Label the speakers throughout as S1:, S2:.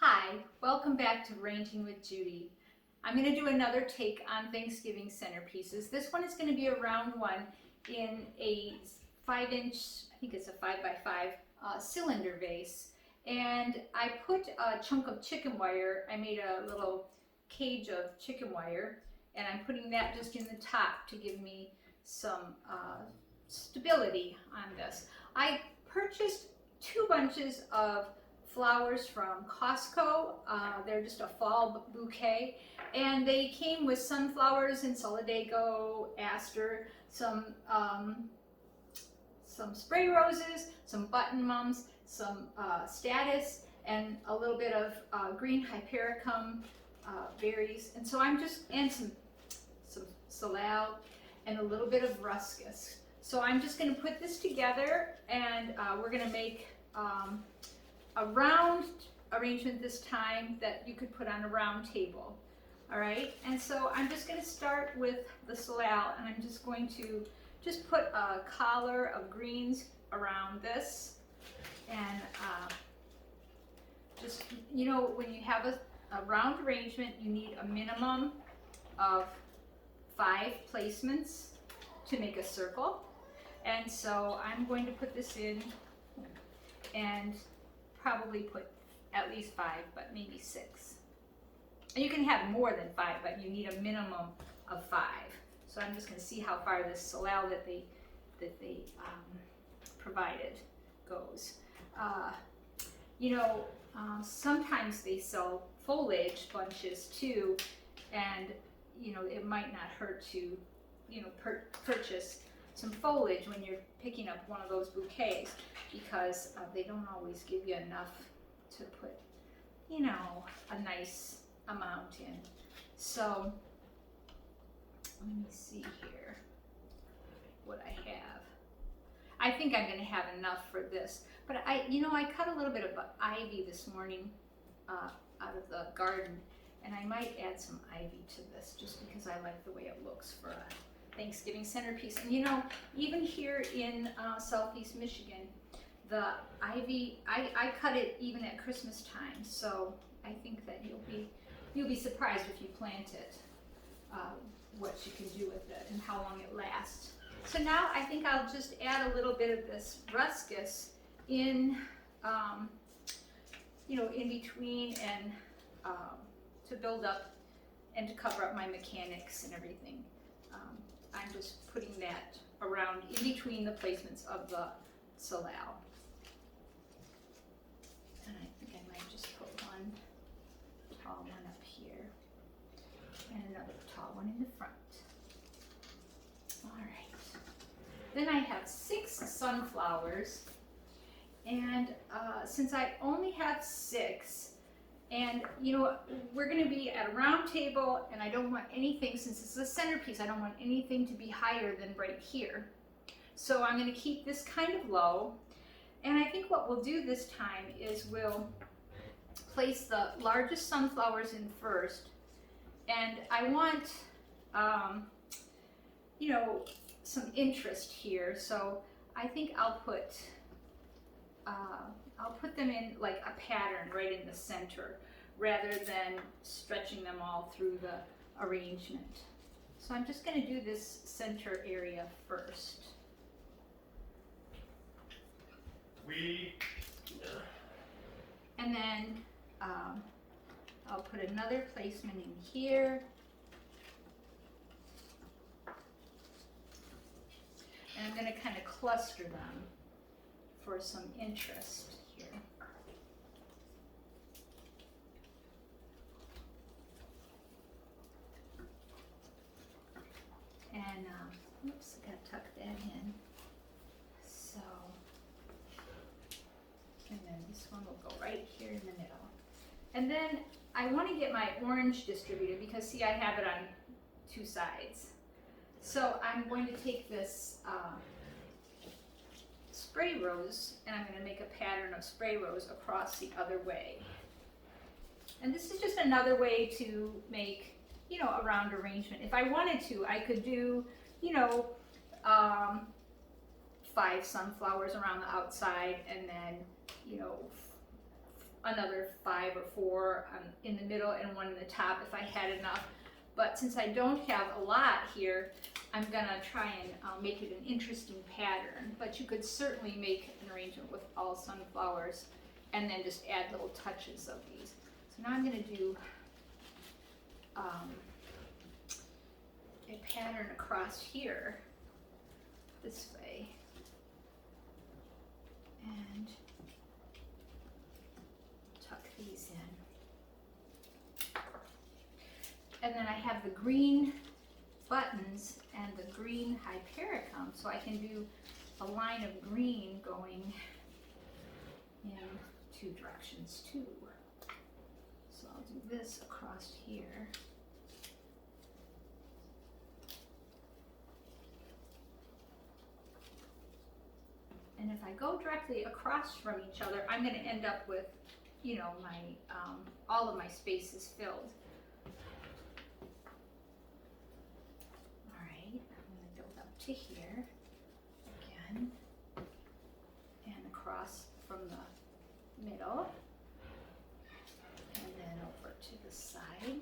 S1: Hi, welcome back to Arranging with Judie. I'm going to do another take on Thanksgiving centerpieces. This one is going to be a round one in a 5-inch, I think it's a 5x5 cylinder vase. And I put a chunk of chicken wire. I made a little cage of chicken wire, and I'm putting that just in the top to give me some stability on this. I purchased 2 bunches of flowers from Costco. They're just a fall bouquet, and they came with sunflowers and solidago, aster, some spray roses, some button mums, some status, and a little bit of green hypericum berries. And so I'm just, and some salal and a little bit of ruscus. So I'm just going to put this together, and we're going to make a round arrangement this time that you could put on a round table. All right, and so I'm just going to start with the salal, and I'm just going to just put a collar of greens around this. And just, you know, when you have a round arrangement, you need a minimum of 5 placements to make a circle. And so I'm going to put this in and probably put at least 5, but maybe 6. And you can have more than 5, but you need a minimum of 5. So I'm just going to see how far this salal that they provided goes. Sometimes they sell foliage bunches too, and it might not hurt to purchase some foliage when you're picking up one of those bouquets, because they don't always give you enough to put a nice amount in. So let me see here what I have. I think I'm going to have enough for this, but I cut a little bit of ivy this morning out of the garden, and I might add some ivy to this just because I like the way it looks for a Thanksgiving centerpiece. And even here in Southeast Michigan, the ivy, I cut it even at Christmas time, so I think that you'll be surprised if you plant it, what you can do with it and how long it lasts. So now I think I'll just add a little bit of this ruscus in, in between, and to build up and to cover up my mechanics and everything. I'm just putting that around in between the placements of the salal. And I think I might just put one tall one up here and another tall one in the front. All right. Then I have 6 sunflowers, and since I only have 6, and we're going to be at a round table, and I don't want anything, since this is a centerpiece, I don't want anything to be higher than right here. So I'm going to keep this kind of low. And I think what we'll do this time is we'll place the largest sunflowers in first. And I want, some interest here. So I think I'll put them in like a pattern right in the center, rather than stretching them all through the arrangement. So I'm just going to do this center area first. And then I'll put another placement in here. And I'm going to kind of cluster them for some interest here. And oops, I got to tuck that in. So, and then this one will go right here in the middle. And then I want to get my orange distributed, because see, I have it on 2 sides. So I'm going to take this spray rose, and I'm going to make a pattern of spray rose across the other way. And this is just another way to make a round arrangement. If I wanted to, I could do 5 sunflowers around the outside, and then another 5 or 4 in the middle and 1 in the top if I had enough. But since I don't have a lot here, I'm gonna try and make it an interesting pattern. But you could certainly make an arrangement with all sunflowers and then just add little touches of these. So now I'm gonna do a pattern across here this way, and tuck these in. And then I have the green buttons and the green hypericum, so I can do a line of green going in 2 directions too. So I'll do this across here. And if I go directly across from each other, I'm going to end up with, you know, my all of my spaces filled. All right, I'm going to build up to here again, and across from the middle, and then over to the side.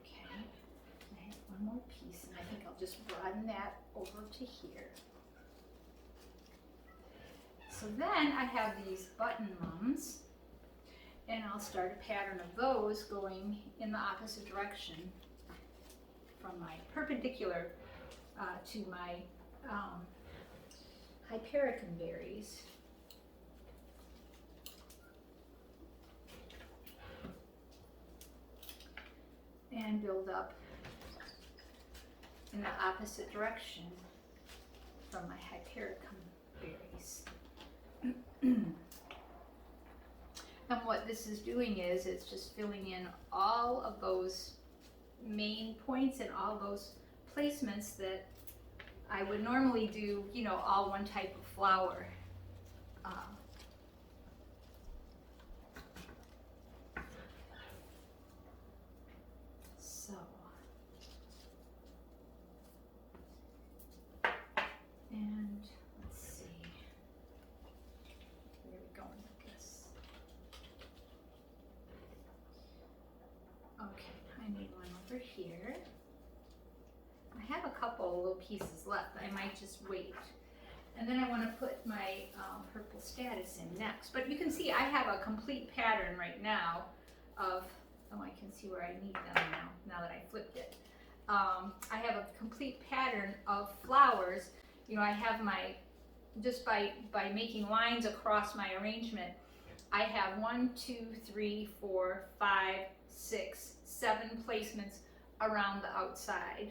S1: Okay, I have one more piece, and I think I'll just broaden that over to here. So then I have these button mums, and I'll start a pattern of those going in the opposite direction from my perpendicular to my hypericum berries. And build up in the opposite direction from my hypericum berries. And what this is doing is it's just filling in all of those main points and all those placements that I would normally do, you know, all one type of flower. And let's see, where are we going with this? Okay, I need one over here. I have a couple little pieces left. I might just wait. And then I want to put my purple status in next. But you can see I have a complete pattern right now of, oh, I can see where I need them now that I flipped it. I have a complete pattern of flowers. You know, I have my, just by making lines across my arrangement, I have 1, 2, 3, 4, 5, 6, 7 placements around the outside.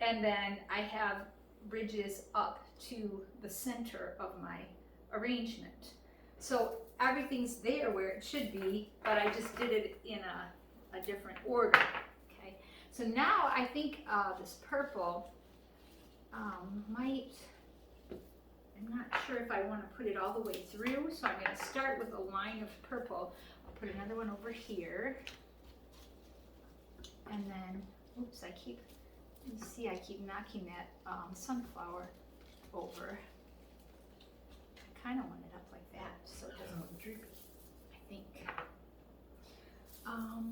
S1: And then I have bridges up to the center of my arrangement. So everything's there where it should be, but I just did it in a different order. Okay, so now I think this purple I'm not sure if I want to put it all the way through, so I'm going to start with a line of purple. I'll put another one over here, and then, oops, you see I keep knocking that sunflower over. I kind of want it up like that so it doesn't look droopy, I think.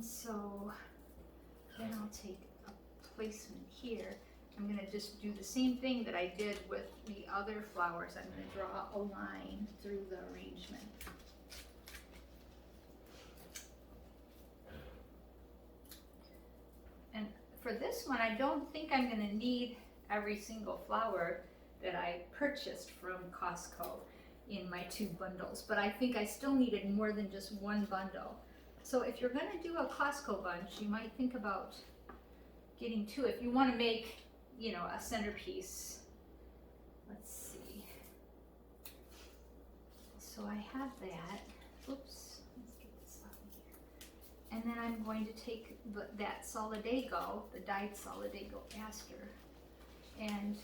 S1: So then I'll take a placement here. I'm going to just do the same thing that I did with the other flowers. I'm going to draw a line through the arrangement. And for this one, I don't think I'm going to need every single flower that I purchased from Costco in my 2 bundles, but I think I still needed more than just 1 bundle. So if you're going to do a Costco bunch, you might think about getting 2 if you want to make, you know, a centerpiece. Let's see. So I have that. Oops, let's get this out of here. And then I'm going to take that solidago, the dyed solidago aster, and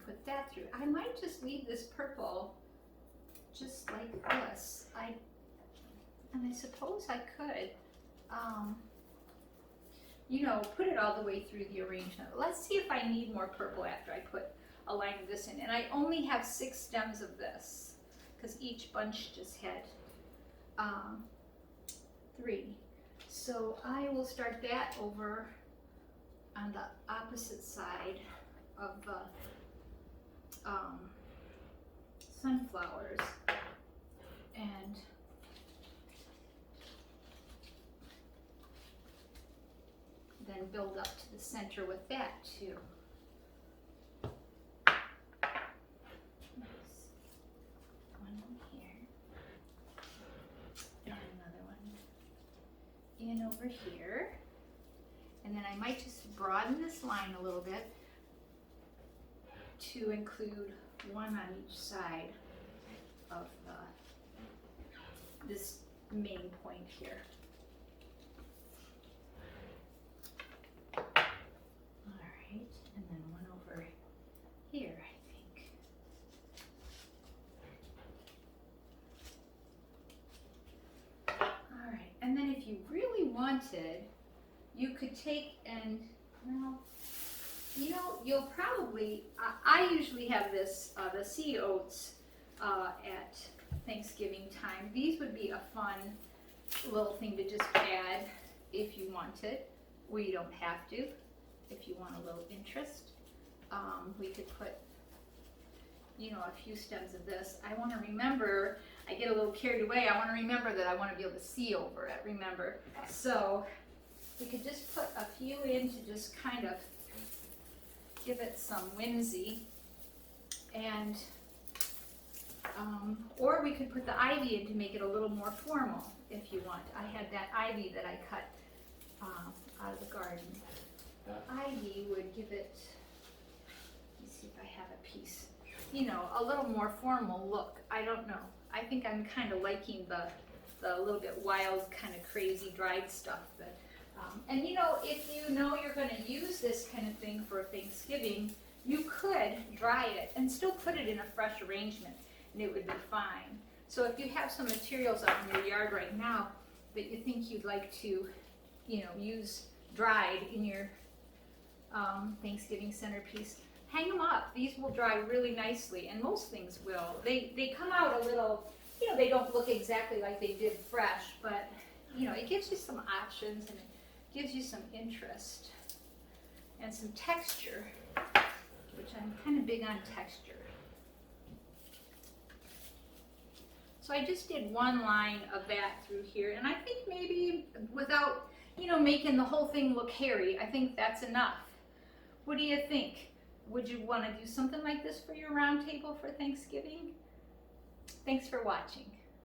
S1: put that through. I might just leave this purple just like this. And I suppose I could, you know, put it all the way through the arrangement. Let's see if I need more purple after I put a line of this in. And I only have 6 stems of this because each bunch just had 3. So I will start that over on the opposite side of the sunflowers, and then build up to the center with that too. One here, and another one in over here. And then I might just broaden this line a little bit to include one on each side of this main point here. All right, and then one over here, I think. All right, and then if you really wanted, you could take and, well, you know, you'll probably, I usually have this, the sea oats at Thanksgiving time. These would be a fun little thing to just add if you wanted. We don't have to, if you want a little interest. We could put, you know, a few stems of this. I want to remember, I get a little carried away, I want to remember that I want to be able to see over it, remember. So we could just put a few in to just kind of give it some whimsy, and or we could put the ivy in to make it a little more formal if you want. I had that ivy that I cut out of the garden. Ivy would give it, let me see if I have a piece, you know, a little more formal look. I don't know. I think I'm kind of liking the little bit wild, kind of crazy dried stuff. But and you know, if you know you're going to use this kind of thing for Thanksgiving, you could dry it and still put it in a fresh arrangement, and it would be fine. So if you have some materials out in your yard right now that you think you'd like to, you know, use dried in your Thanksgiving centerpiece, hang them up. These will dry really nicely, and most things will. They come out a little, you know, they don't look exactly like they did fresh, but you know, it gives you some options and it gives you some interest and some texture, which I'm kind of big on texture. So I just did one line of that through here, and I think maybe without, you know, making the whole thing look hairy, I think that's enough. What do you think? Would you want to do something like this for your round table for Thanksgiving? Thanks for watching.